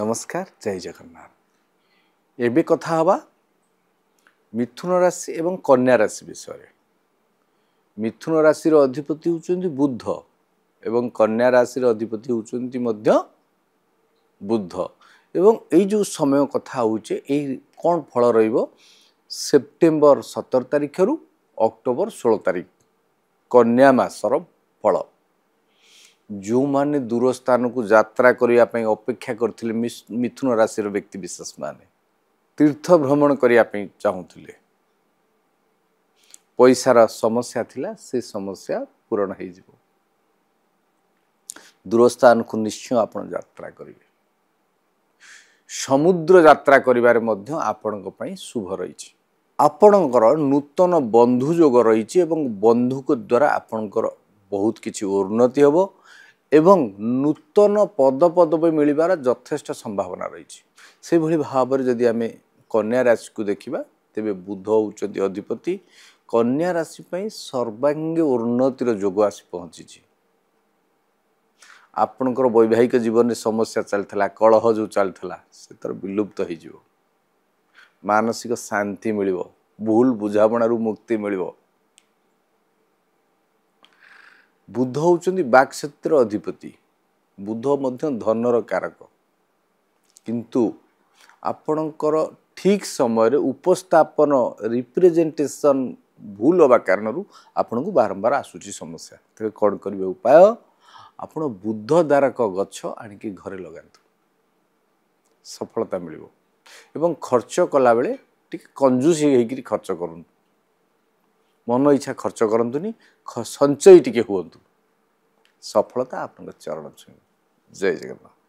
नमस्कार जय जगन्नाथ। एबे कथा हवा मिथुन राशि एवं कन्या राशि विषय। मिथुन राशि अधिपति होउचंदी बुध एवं कन्या राशि अधिपति होउचंदी मध्य बुध एवं एई जो समय कथा होउचे एई कोन फल रहिबो सेप्टेम्बर 17 तारिख रु अक्टोबर 16 तारिख कन्या मासर फल। जो माने दूर स्थान को यात्रा करिया पई अपेक्षा करथिले मिथुन राशि व्यक्ति विशेष माने तीर्थ भ्रमण करिया पई चाहुथिले, पैसार समस्या थिला से समस्या पूर्ण हो जिवो। दूर स्थान को निश्चय आपण यात्रा करिवे। समुद्र यात्रा करिवारे मध्य आपणक पई शुभ रहिछि। आपणकर नूतन बंधु जोग रहिछि एवं बंधु को द्वारा आपणकर बहुत किछि उन्नति हबो एवं नूतन पद पदवी मिलबार यथेष्ट संभावना रही। से भली भाव में जदि आम कन्या राशि को देखा तेबे बुध होउचंदी अधिपति कन्या राशि पई सर्वांग उन्नतिर जोग आसी पहुंची। आपणकर वैवाहिक जीवन में समस्या चलता कलह जो चलता से तर विलुप्त हो, मानसिक शांति मिलिबो, भूल बुझामणारू मुक्ति मिलिबो। बुध होउचंदी वाक क्षेत्र अधिपति, बुध मध्य धनर कारक, किंतु आपणकर ठीक समय उपस्थापन रिप्रेजेंटेशन भूल होगा कारण आपन को बारंबार आसूची समस्या। तेरे कौन करिवे उपाय आपण बुध दारक गछ आनिकी घरे लगांतु, सफलता मिलिबो एवं खर्च कला बेले टिक कंजूसी हेकि खर्च करन, मन इच्छा खर्च करंतुनी, संचय टिके हुअन्तु, सफलता आपन चरण छुई। जय जगन्नाथ।